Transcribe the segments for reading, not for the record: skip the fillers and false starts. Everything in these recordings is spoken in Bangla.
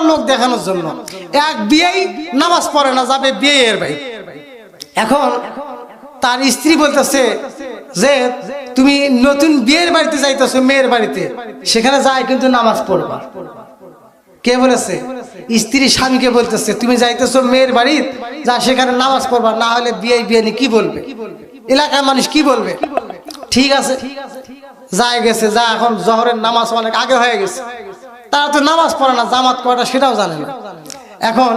লোক দেখানোর জন্য। এক বিয়েই নামাজ পড়ে না, যাবে বিয়ের ভাই। এখন তার স্ত্রী বলতেছে যে তুমি নতুন বিয়ের বাড়িতে যাইতেছো, মেয়ের বাড়িতে, সেখানে যাই কিন্তু নামাজ পড়বা। কে বলেছে? স্ত্রী স্বামীকে বলতেছে তুমি যাইতেছো মেয়ের বাড়ি, যা সেখানে নামাজ পড়বা, না হলে বিয়ে বিয়ে কি বলবে, এলাকার মানুষ কি বলবে। ঠিক আছে, যায় গেছে, যা এখন জোহরের নামাজ অনেক আগে হয়ে গেছে, তারা তো নামাজ পড়ে না, জামাত কয়টা সেটাও জানে না। এখন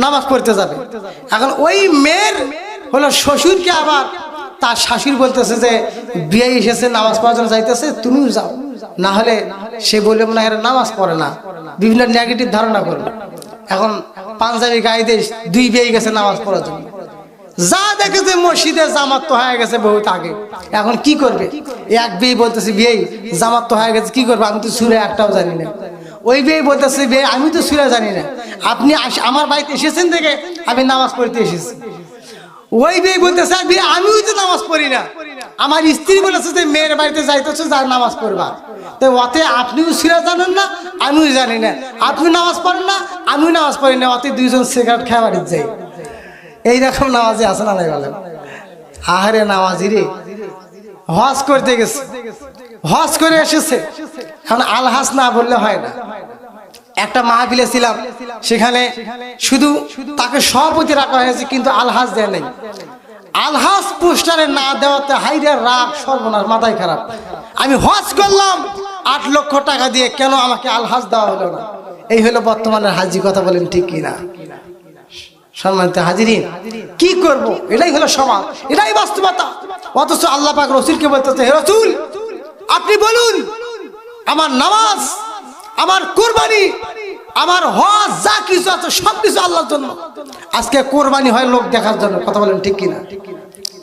নামাজ পড়তে যাবে, এখন ওই মেয়ের হলো শ্বশুরকে আবার তার শাশুড়ি বলতেছে যে বিয়ে এসেছে, নামাজ পড়ার জন্য যাইতেছে, তুমিও যাও, না হলে সে বলবে না এরা নামাজ পড়ে না, বিভিন্ন নেগেটিভ ধারণা করবে। এখন পাঞ্জাবি গায়ে দিয়ে দুই বিয়ে গেছে নামাজ পড়ার জন্য, যা দেখেছে মসজিদে জামাত তো হয়ে গেছে বহুত আগে। এখন কি করবে? এক বিয়ে বলতেছে বিয়ে জামাত তো হয়ে গেছে, কি করবে, আমি তো সূরা একটাও জানি না। ওই বিয়ে বলতেছে বিয়ে আমি তো সূরা জানি না, আপনি আমার বাড়িতে এসেছেন দেখে আমি নামাজ পড়তে এসেছি। ওই বিয়ে বলতেছে বিয়ে আমিও তো নামাজ পড়ি না, আমার স্ত্রী বলেছে যে মেয়ের বাড়িতে যাইতেছে, যা নামাজ পড়বা। তো ওতে আপনিও সূরা জানেন না, আমিও জানি না, আপনি নামাজ পড়েন না, আমিও নামাজ পড়ি না, ওতে দুইজন সিগারেট খাওয়া বাড়িতে যাই। এইরকম নামাজি আছে না নাই বলেন? আহারে নামাজি রে, হজ করতে গেছে, হজ করে এসেছে, এখন আলহাজ না বললে হয় না। একটা মাহফিলে ছিলাম, সেখানে শুধু তাকে সভাপতি রাখা হয়েছে, কিন্তু আলহাজ দেয় নাই। আলহাজ পোস্টারে না দেওয়াতে হাইরে রাগ, সর্বনাশ, মাথায় খারাপ। আমি হজ করলাম 8 লক্ষ টাকা দিয়ে, কেন আমাকে আলহাজ দেওয়া হলো না? এই হলো বর্তমানের হাজি, কথা বলেন ঠিক কিনা? সম্মানিত হাজিরিন, কি করব? এটাই হলো সমাজ, এটাই বাস্তবতা। অথচ আল্লাহ পাক রাসূলকে বলতেছে, হে রাসূল আপনি বলুন আমার নামাজ, আমার কুরবানি, আমার হজ, যা কিছু আছে সবকিছু আল্লাহর জন্য। আজকে কুরবানি হয় লোক দেখার জন্য, কথা বলেন ঠিক কিনা?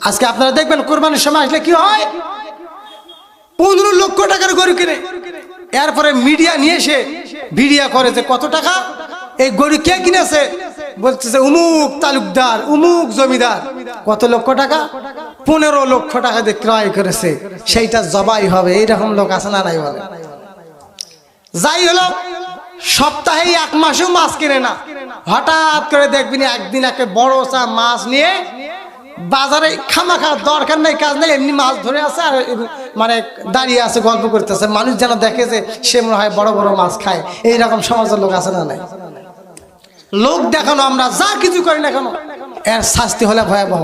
আজকে আপনারা দেখবেন কুরবানির সময় আসলে কি হয়, 15 লক্ষ টাকার গরু কিনে, এরপরে মিডিয়া নিয়ে এসে ভিডিও করে যে কত টাকা এই গরু কে কিনেছে, বলতেছে উমুক তালুকদার, উমুক জমিদার, কত লক্ষ টাকা, 15 লক্ষ টাকা দিয়ে ক্রয় করেছে, সেইটা জবাই হবে। এইরকম লোক আছে না নাই বলে? যাই হলো, সপ্তাহে 1 মাসও মাছ কিনে না, হঠাৎ করে দেখবিনি একদিন একটা বড় চা মাছ নিয়ে বাজারে খামাখা, দরকার নাই, কাজ নাই, এমনি মাছ ধরে আছে আর মানে দাঁড়িয়ে আছে, গল্প করতেছে, মানুষ যেন দেখে যে সে মনে হয় বড় বড় মাছ খায়। এইরকম সমাজের লোক আছে না নাই? লোক দেখানো আমরা যা কিছু করি না কেন, এর শাস্তি হলে ভয়াবহ।